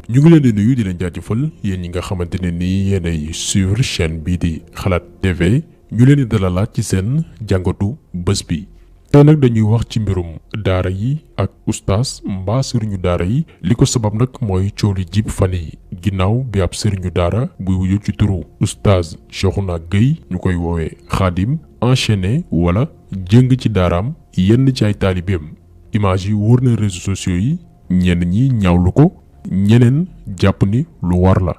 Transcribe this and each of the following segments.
ñu ngi leen di nuyu di leen jaajëfal yéen ñi nga xamante ne nii yéenay suivre chaîne bii di xalaat TV ñu leen di dalalaat ci seen jàngatu bés bi. tey nag dañuy wax ci mbirum daara yi ak oustaz mbaa sëriñu daara yi li ko sabab nag mooy coow li jib fan yi ginnaaw bi ab sëriñu daara buy wuyu ci turu oustaz Cheikhouna Gueye ñu koy woowee xaadim enchaîné wala jëng ci daaraam yenn ci ay taalibeem image yi wër na réseaux sociaux yi ñenn ñi ñaawlu ko. ñeneen jàpp ni lu war la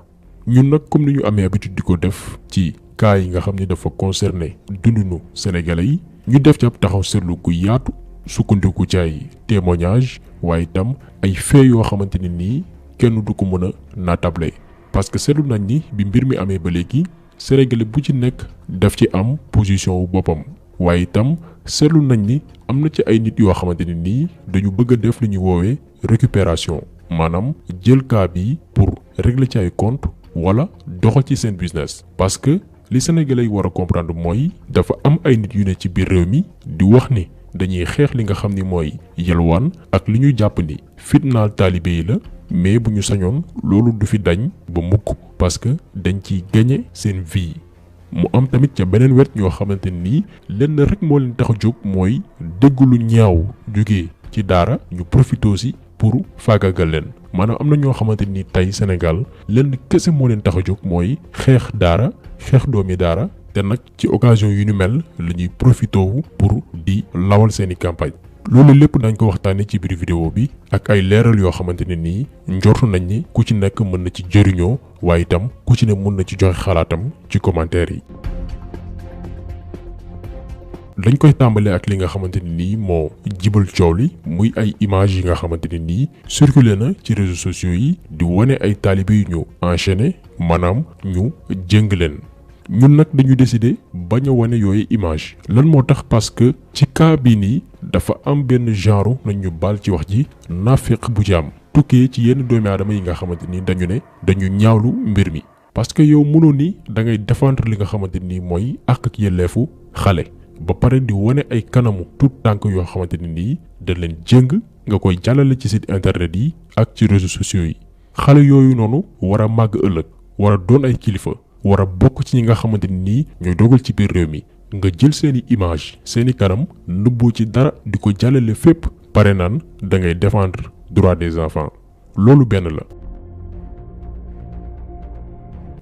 ñun nag comme ni ñu amee habitude di ko def ci cas yi nga xam ni dafa concerné dundunu sénégalais yi ñu def ci ab taxaw seetlu gu yaatu sukkandiku ci ay témoignage waaye itam ay fait yoo xamante ni nii kenn du ko mën a naatable parce que seetlu nañ ni bi mbir mi amee ba léegi sénégalais bu ci nekk daf ci am position wu boppam waaye itam seetlu nañ ni am na ci ay nit yoo xamante ni nii dañu bëgg a def li ñuy woowee récupération maanaam jël cas bi pour régler ci ay compte wala doxal ci seen business parce que li sénégalais yi war a comprendre mooy dafa am ay nit yu ne ci biir réew mi di wax ni dañuy xeex li nga xam ni mooy yelwaan ak li ñu jàpp ni fitnaal taalibe yi la mais bu ñu sañoon loolu du fi dañ ba mukk parce que dañ ciy gagné seen vie mu am tamit ca beneen wet ñoo xamante ni lenn rek moo leen tax a jóg mooy dégg lu ñaaw jógee ci daara ñu profité aussi pour faagagal leen maanaam am na ñoo xamante ni tey Sénégal lenn kese moo leen tax a jóg mooy xeex daara xeex doomi daara te nag ci occasion yu ni mel la ñuy profité wu pour di lawal seeni campagne loolu lépp dañ ko waxtaanee ci biir vidéo bi ak ay leeral yoo xamante ne nii njortu nañ ni ku ci nekk mën na ci jëriñoo waaye itam ku ci ne mën na ci joxe xalaatam ci commentaire yi. dañ koy tàmbalee ak li nga xamante ni nii moo jibal coow li muy ay image yi nga xamante ni nii circulé na ci réseaux sociaux yi di wane ay taalibe yu ñu enchaîné maanaam ñu jëng leen ñun nag dañu décider bañ a wane yooyu image lan moo tax parce que ci cas bii nii dafa am benn genre nañ ñu baal ci wax ji naafeq bu ci am tukkee ci yenn doomi aadama yi nga xamante ni dañu ne dañu ñaawlu mbir mi parce que yow mënoo ni da ngay défendre li nga xamante ni mooy àq ak yelleefu xale ba pare di wane ay kanamu tout tànk yoo xamante ni nii da leen jëng nga koy jàllale ci site internet yi ak ci réseaux sociaux yi xale yooyu noonu war a màgg ëllëg war a doon ay kilifa war a bokk ci ñi nga xamante ni nii ñooy dogal ci biir réew mi nga jël seeni image seeni kanam nëbboo ci dara di ko jàllale fépp pare naan da ngay défendre droit des enfants loolu benn la.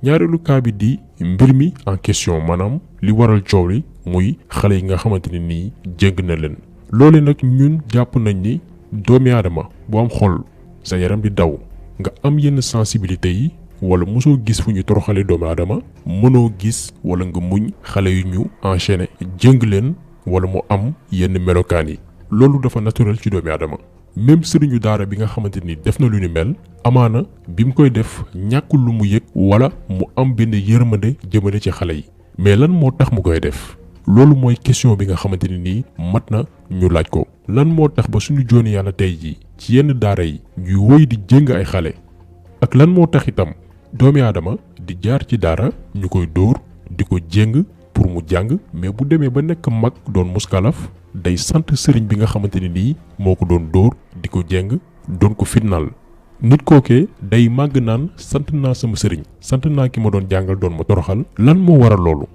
ñaareelu cas bi di mbir mi en question maanaam li waral coow li muy xale yi nga xamante ni nii jëng na leen loole nag ñun jàpp nañ ni doomi aadama bu am xol sa yaram di daw nga am yenn sensibilité yi wala mosoo gis fu ñu toroxale doomi aadama mënoo gis wala nga muñ xale yu ñu enchaîné jëng leen wala mu am yenn melokaan yi loolu dafa naturel ci doomi aadama même sëriñu daara bi nga xamante ni def na lu ni mel amaana bi mu koy def ñàkkul lu mu yëg wala mu am benn yërmande jëmale ci xale yi mais lan moo tax mu koy def loolu mooy question bi nga xamante ni nii mat na ñu laaj ko lan moo tax ba suñu jooni yàlla tey jii ci yenn daara yi ñuy woy di jëng ay xale ak lan moo tax itam doomi aadama di jaar ci daara ñu koy dóor di ko jéng pour mu jàng mais bu demee ba nekk mag doon muskalaf day sant sëriñ bi nga xamante ni nii moo ko doon dóor di ko jéng doon ko fitnaal nit kookee day màgg naan sant naa sama sëriñ sant naa ki ma doon jàngal doon ma toroxal lan moo waral loolu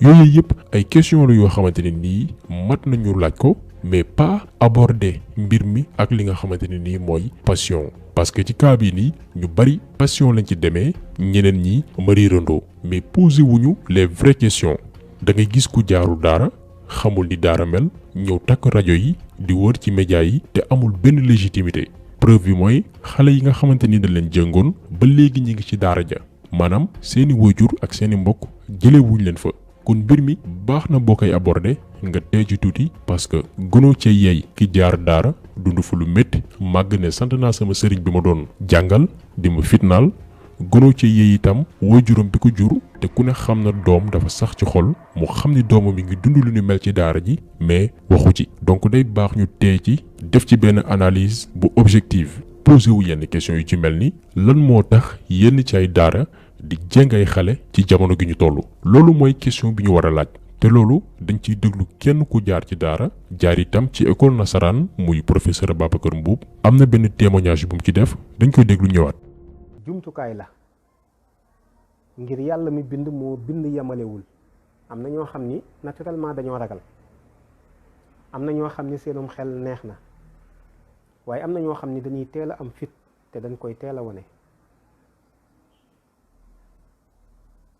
yooyu yëpp ay question la yoo xamante ne nii mat nañu laaj ko mais pas aborder mbir mi ak li nga xamante ne nii mooy passion parce que ci cas bii nii ñu bari passion lañ ci demee ñeneen ñi mariirandoo mais posé wuñu les vraies questions da ngay gis ku jaarul daara xamul ni daara mel ñëw takk rajo yi di wër ci média yi te amul benn légitimité preuve bi mooy xale yi nga xamante ni dañ leen jëngoon ba léegi ñi ngi ci daara ja maanaam seeni waajur ak seeni mbokk jëlee wuñ leen fa kon mbir mi baax na boo koy aborder nga tey ci tuuti parce que gënoo cee yey ki jaar daara dund fu lu métti màgg ne sant naa sama sëriñ bi ma doon jàngal di ma fitnaal gënoo cee yey itam waajuram bi ko jur te ku ne xam na doom dafa sax ci xol mu xam ni doomam mi ngi dund lu ñu mel ci daara ji mais waxu ci donc day baax ñu tey ci def ci benn analyse bu objective posé wu yenn question yu ci mel ni lan moo tax yenn ci ay daara di jëng ay xale ci jamono gi ñu toll loolu mooy question bi ñu war a laaj te loolu dañ ciy déglu kenn ku jaar ci daara jaar itam ci école nasaraan muy professeur Babacar Mboup am na benn témoignage bu mu ci def dañ koy déglu ñëwaat. jumtukaay la ngir yàlla mi bind moo bind yamalewul. am na ñoo xam ni naturellement dañoo ragal, am na ñoo xam ni seenum xel neex na, waaye am na ñoo xam ni dañuy teel a am fit te dañ koy teel a wane.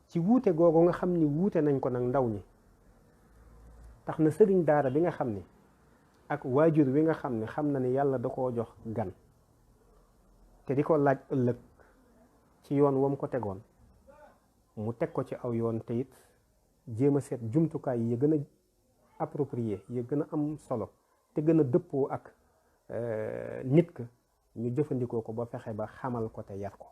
ci wuute googu nga xam ni wuute nañ ko nag ndaw ñi, tax na sëriñ daara bi nga xam ni ak waajur wi nga xam ni xam na ni yàlla da koo jox gan te di ko laaj ëllëg ci yoon wam ko tegoon, mu teg ko ci aw yoon te it jéem a seet jumtukaay yi gën a approprié yi gën a am solo te gën a dëppoo ak nit ka ñu jëfandikoo ko ba fexe ba xamal ko te yar ko.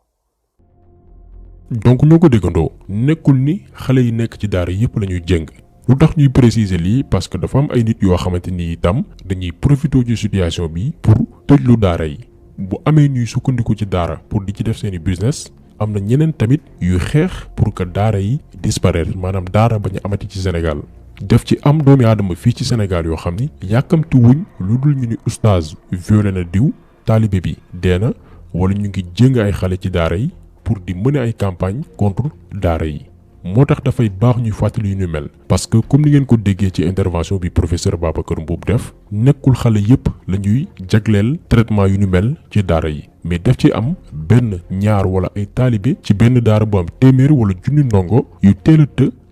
donc ñoo ko déggandoo, nekkul ni xale yi nekk ci daara yépp la ñuy jëng. lu tax ñuy préciser lii parce que dafa am ay nit yoo xamante ni itam dañuy profité ci situation bi pour tëjlu daara yi. bu amee ñuy sukkandiku ci daara pour di ci def seeni business, am na ñeneen tamit yuy xeex pour que daara yi disparaître, maanaam daara bañ a amati ci Sénégal. def ci am doomi aadama fii ci Sénégal yoo xam ni yàkkamti wuñ lu dul ñu ni oustaz violé na diw, taalibe bi dee na, wala ñu ngi jéng ay xale ci daara yi pour di mener ay campagne contre daara yi. moo tax dafay baax ñuy fàttali yu ñu mel, parce que comme ni ngeen ko déggee ci intervention bi professeur Babacar Mboup def, nekkul xale yépp la ñuy jagleel traitement yu ñu mel ci daara yi, mais def ci am benn ñaar wala ay taalibe ci benn daara bu am téeméer wala junni ndongo yu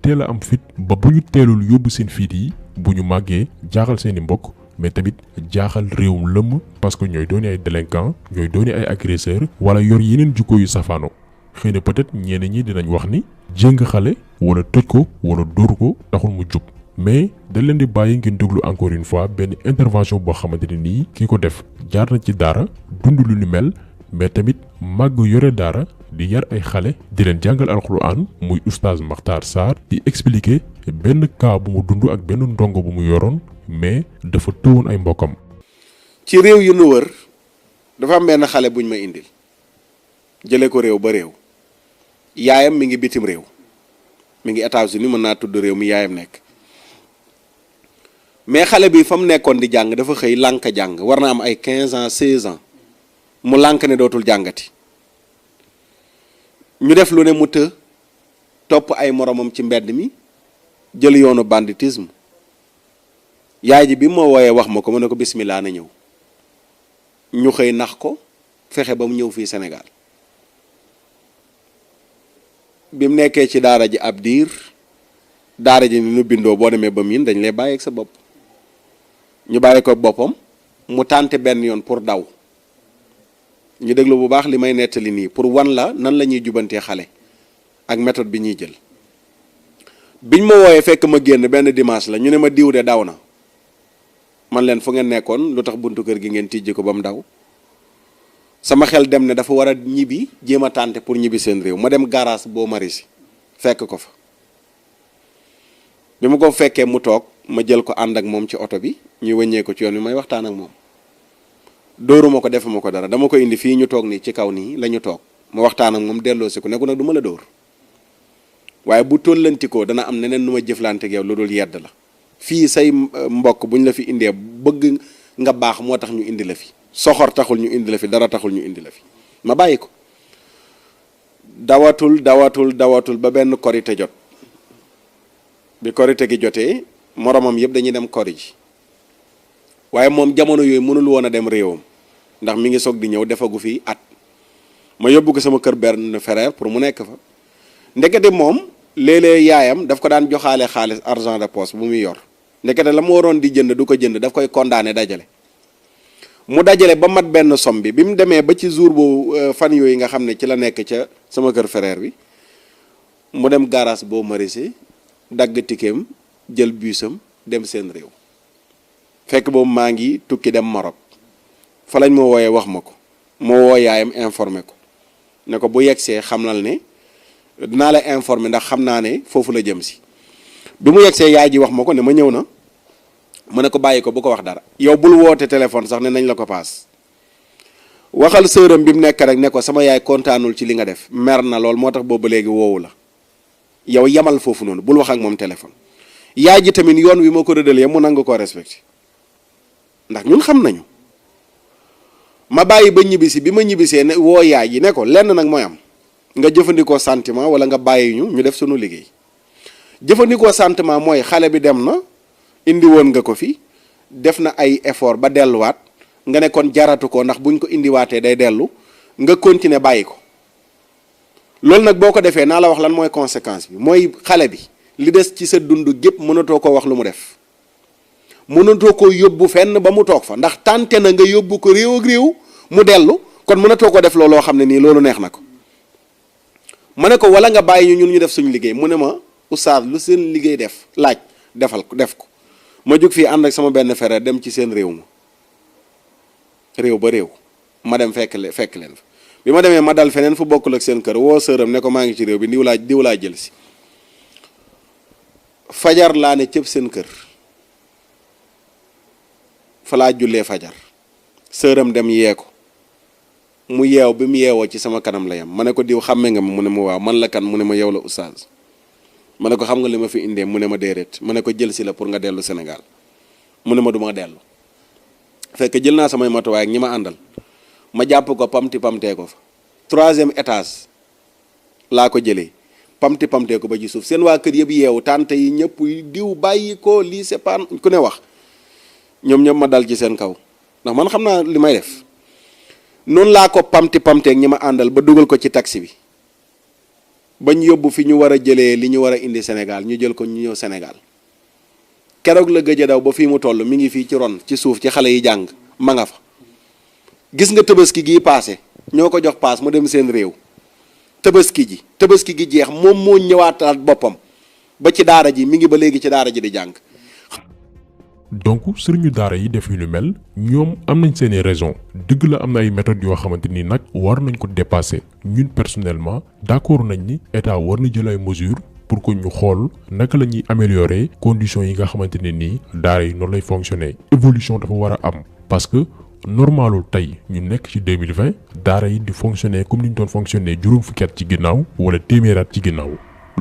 teel a am fit ba bu ñu teelul yóbbu seen fiit yi bu ñu màggee jaaxal seeni mbokk, mais tamit jaaxal réewum lëmm, parce que ñooy dooni ay délinquant, ñooy dooni ay agresseur wala yor yeneen jukko yu safaano. xëy na peut-être ñenn ñi dinañ wax ni jéng xale wala tëj ko wala dóor ko taxul mu jub, mais dañ leen di bàyyi ngeen déglu encore une fois benn intervention boo xamante ne nii ki ko def jaar na ci daara dund lu ni mel, mais tamit màgg yore daara di yar ay xale di leen jàngal alxuraan, muy oustaz Makhtar Sarr di expliquer benn cas bu mu dund ak benn ndongo bu mu yoroon mais dafa tëwoon ay mbokkam. ci réew yu nu wër dafa am benn xale buñ ma indil jëlee ko réew ba réew, yaayam mi ngi bitim réew, mi ngi États-Unis, mën naa tudd réew mi yaayam nekk, mais xale bi fa mu nekkoon di jàng dafa xëy lànk jàng, war na am ay 15 ans 16 ans mu lànk ne dootul jàngati. ñu def lu ne mu të topp ay moromam ci mbedd mi jël yoonu banditisme. yaay ji bi ma wooyee wax ma ko, ma ne ko bismillah na ñëw. ñu xëy nax ko fexe ba mu ñëw fii Sénégal. bi mu nekkee ci daara ji ab diir, daara ji ni nu bindoo boo demee ba miin dañ lay bàyyi ak sa bopp. ñu bàyyi ko boppam mu tànte benn yoon pour daw. ñu déglu bu baax li may nettali nii pour wan la nan la ñuy jubantee xale ak méthode bi ñuy jël. biñ ma wooyee fekk ma génn benn dimanche la, ñu ne ma diw de daw na. man leen fu ngeen nekkoon, lu tax buntu kër gi ngeen tijji ko ba mu daw. sama xel dem ne dafa war a ñibbi jéem a tànte pour ñibbi seen réew. ma dem garage boo marisi fekk ko fa. bi ma ko fekkee mu toog ma jël ko ànd ak moom ci oto bi ñuy wëññee ko ci yoon bi may waxtaan ak moom. dóoruma ko defuma ko dara, dama ko indi fii ñu toog nii ci kaw nii la ñu toog ma waxtaan ak moom delloosi ko ne ko nag du ma la dóor, waaye bu tollantikoo dana am neneen nu ma jëflante ak yow lu dul yedd la. fii say mbokk buñ la fi indee bëgg nga baax moo tax ñu indi la fi, soxor taxul ñu indi la fi, dara taxul ñu indi la fi. ma bàyyi ko dawatul ba benn korite jot. bi korite gi jotee moromam yëpp dañuy dem kori ji, waaye moom jamono yooyu mënul woon a dem réewam ndax mi ngi soog di ñëw defagu fi at. ma yóbbu ko sama kër benn frère pour mu nekk fa. ndekete moom léeg-léeg yaayam daf ko daan joxaale xaalis argent de poche bu muy yor. ndekete la mu waroon di jënd du ko jënd, daf koy condamné dajale. mu dajale ba mat benn somme bi mu demee ba ci jour boobu fan yooyu nga xam ne ci la nekk ca sama kër frère bi, mu dem garage boo marisé dagg tikeem jël busam dem seen réew. fekk boobu maa ngi tukki dem Maroc. fa lañ ma wooyee wax ma ko, moo woo yaayam informé ko ne ko bu yegsee xamal ne dinaa la informé ndax xam naa ne foofu la jëm si. bi mu yegsee yaay ji wax ma ko ne ma ñëw na, ma ne ko bàyyi ko bu ko wax dara, yow bul woote téléphone sax ne nañ la ko paas. waxal sëram bi mu nekk rek ne ko sama yaay kontaanul ci li nga def, mer na lool moo tax boobu léegi woowu la, yow yamal foofu noonu bul wax ak moom téléphone. yaay ji tamit yoon wi ma ko rëdalee mu nangu koo respecté ndax ñun xam nañu. ma bàyyi ba ñibbisi bi ma ñibbisee ne woo yaay ji ne ko lenn nag mooy am nga jëfandikoo sentiment wala nga bàyyi ñu def sunu liggéey. jëfandikoo sentiment mooy xale bi dem na indi woon nga ko fi def na ay effort ba delluwaat nga ne kon jaratu ko ndax buñ ko indiwaatee day dellu nga continuer bàyyi ko. loolu nag boo ko defee naa la wax lan mooy conséquence bi mooy xale bi li des ci sa dund gépp mënatoo ko wax lu mu def mënatoo ko yóbbu fenn ba mu toog fa ndax tànte na nga yóbbu ko réew ak réew mu dellu kon mënatoo ko def looloo xam ne nii loolu neex na ko. ma ne ko wala nga bàyyi ñu ñun ñu def suñu liggéey mu ne ma oustaz lu seen liggéey def laaj def ko ma jóg fii ànd ak sama benn frère dem ci seen réew ba réew ma dem fekk leen fa bi ma demee ma dal feneen fu bokkul ak seen kër woo sëram ne ko maa ngi ci réew bi diw laa jël si fajar laa ne cëpp seen kër fa laa jullee fajar sëram dem yee ko mu yeew bi mu yeewoo ci sama kanam la yam ma ne ko diw xàmme nga ma mu ne ma waaw man la kan mu ne ma yow la oustaz ma ne ko xam nga li ma fi indee mu ne ma déedéet ma ne ko jël si la pour nga dellu Sénégal mu ne ma du ma dellu fekk jël naa samay matuwaay ak ñi ma àndal ma jàpp ko pamtee ko fa 3e étage laa ko jëlee pamtee ko ba ci suuf seen waa kër yëpp yeewu tante yi ñëpp diw bàyyi ko lii c'est pas ku ne wax ñoom ñëpp ma dal ci seen kaw ndax man xam naa li may def noonu laa ko pamteek ñi ma àndal ba dugal ko ci taxi bi bañ yóbbu fi ñu war a jëlee li ñu war a indi Sénégal ñu jël ko ñu ñëw Sénégal keroog la gëj a daw ba fii mu toll mi ngi fii ci ron ci suuf ci xale yi jàng ma nga fa. gis nga tabaski gii paase ñoo ko jox paas mu dem seen réew tabaski gi jeex moom moo ñëwaataat boppam ba ci daara ji mi ngi ba léegi ci daara ji di jàng. donc sëriñu daara yi def yu lu mel ñoom am nañ seeni raison dëgg la am na ay méthodes yoo xamante ni nag war nañ ko dépasser ñun personnellement d'accord nañ ni état war na jël ay mesures pour que ñu xool naka la ñuy améliorer conditions yi nga xamante ne nii daara yi noonu lay fonctionner évolution dafa war a am parce que normalul tey ñu nekk ci 2020 daara yi di fonctionner comme ni ñu doon fonctionner juróom fukki at ci ginnaaw wala téeméeri at ci ginnaaw.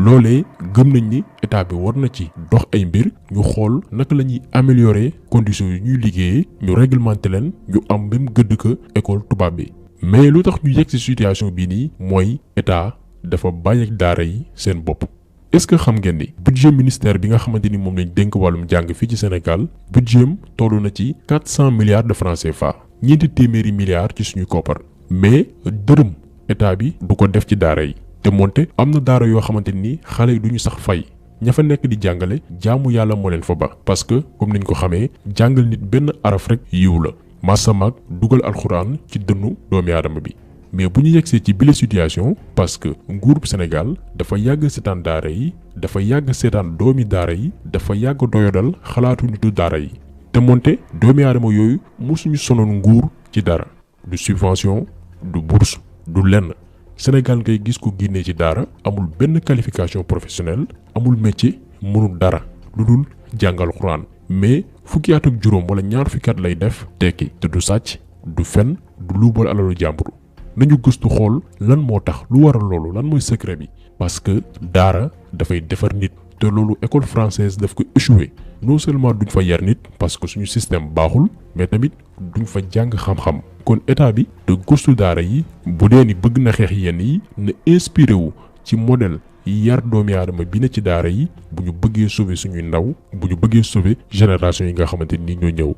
loolee gëm nañ ni état bi war na ci dox ay mbir ñu xool naka la ñuy améliorer conditions yi ñuy liggéeyee ñu réglementer leen ñu am même gëdd ka école tubaab bi mais lu tax ñu yegg ci situation bii nii mooy état dafa bàyyi ak daara yi seen bopp. est-ce que xam ngeen ni budget ministère bi nga xamante ni moom lañ dénk wàllum jàng fii ci Sénégal budget toll na ci 400 milliards de francs CFA ñeenti téeméeri milliards ci suñu koppar mais dërëm état bi du ko def ci daara yi. te moonte am na daara yoo xamante ni xale yi duñu sax fay ña fa nekk di jàngale jaamu yàlla moo leen fa ba parce que comme niñ ko xamee jàngal nit benn araf rek yiw la maasamaak dugal alxuraan ci dënnu doomi aadama bi mais bu ñu yegsee ci bile situation parce que nguurub Sénégal dafa yàgg seetaan daara yi dafa yàgg seetaan doomi daara yi dafa yàgg doyodal xalaatu nitu daara yi te moonte doomi aadama yooyu musuñu sonoon nguur ci dara du subvention du bourse du lenn Sénégal ngay gis ko génnee ci daara amul benn qualification professionnelle amul métier mënul dara lu dul jàngal Alxuraan mais fukki at ak juróom wala ñaar fukki at lay def tekki te du sàcc du fen du luubal alalu jàmbur nañu gëstu xool lan moo tax lu waral loolu lan mooy secret bi parce que daara dafay defar nit te loolu école française daf ko échoué non seulement duñ fa yar nit parce que suñu système baaxul mais tamit duñ fa jàng xam-xam kon état bi te gëstu daara yi bu dee ni bëgg na xeex yenn yi na inspiré wu ci modèle yar doomi aadama bi ne ci daara yi bu ñu bëggee sauver suñuy ndaw bu ñu bëggee sauver génération yi nga xamante ni ñoo ñëw.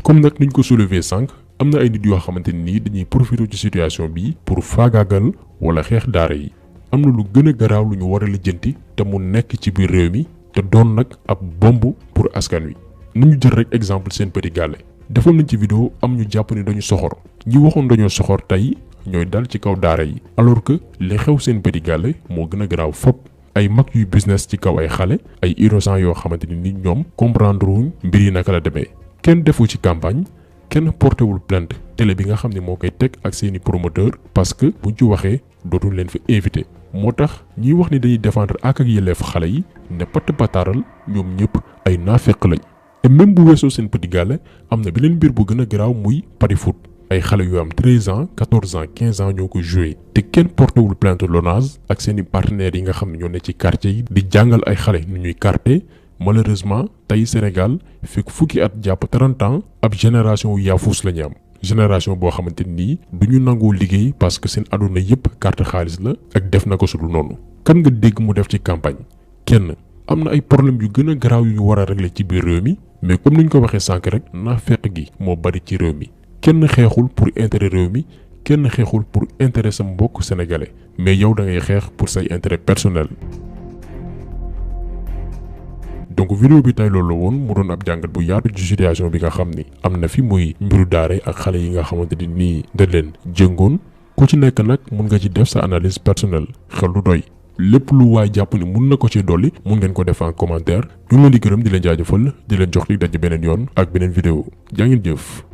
comme nag niñ ko soulever sànq am na ay nit yoo xamante ni dañuy profiter ci situation bi pour faagaagal wala xeex daara yi am na lu gën a garaaw lu ñu war a lijjanti te mu nekk ci biir réew mi te doon nag ab bomb pour askan wi. nañu jël rek exemple Sen Petit Gallé defoon nañ ci vidéo am ñu jàpp ni dañu soxor ñi waxoon dañoo soxor tey ñooy dal ci kaw daara yi alors que li xew Sen Petit Gallé moo gën a garaaw fop ay mag yuy business ci kaw ay xale ay innocent yoo xamante ni ñoom comprendre wuñ mbir yi naka la demee kenn defu ci campagne kenn portéwul plainte télé bi nga xam ne moo koy teg ak seeni promoteur parce que buñ ci waxee dootul leen fa invité moo tax ñiy wax ni dañuy défendre ak yelleef xale yi ne patt pataaral ñoom ñëpp ay naafeq lañ te même bu weesoo Sen Petit Gallé am na beneen mbir bu gën a garaaw muy pari foot ay xale yu am 13 ans 14 ans 15 ans ñoo ko joué te kenn portéwul plainte LONASE ak seeni partenaires yi nga xam ne ñoo ne ci quartier yi di jàngal ay xale nu ñuy carte malheureusement tey Sénégal fekk fukki at jàpp 30 ans ab génération wu yaafus la ñu am génération boo xamante nii du ñu nangoo liggéey parce que seen aduna yépp carte xaalis la ak def na ko sudul noonu. kan nga dégg mu def ci campagne kenn am na ay problème yu gën a garaaw yu ñu war a régler ci biir réew mi mais comme ni ñu ko waxee sànq rek naafeq gi moo bari ci réew mi kenn xeexul pour intérêt réew mi kenn xeexul pour intérêt sa mbokk sénégalais mais yow da ngay xeex pour say intérêt personnel. donc vidéo bi tey loolu la woon mu doon ab jàngat bu yaatu ci situation bi nga xam ni am na fi muy mbiru daare ak xale yi nga xamante ni nii da leen jëngoon ku ci nekk nag mun nga ci def sa analyse personnelle xel du doy lépp lu waay jàpp ni mun na ko ci dolli mun ngeen ko def en commentaire ñu ngi leen di gërëm di leen jaajëfal di leen jox li daje beneen yoon ak beneen vidéo jaa ngeen jëf.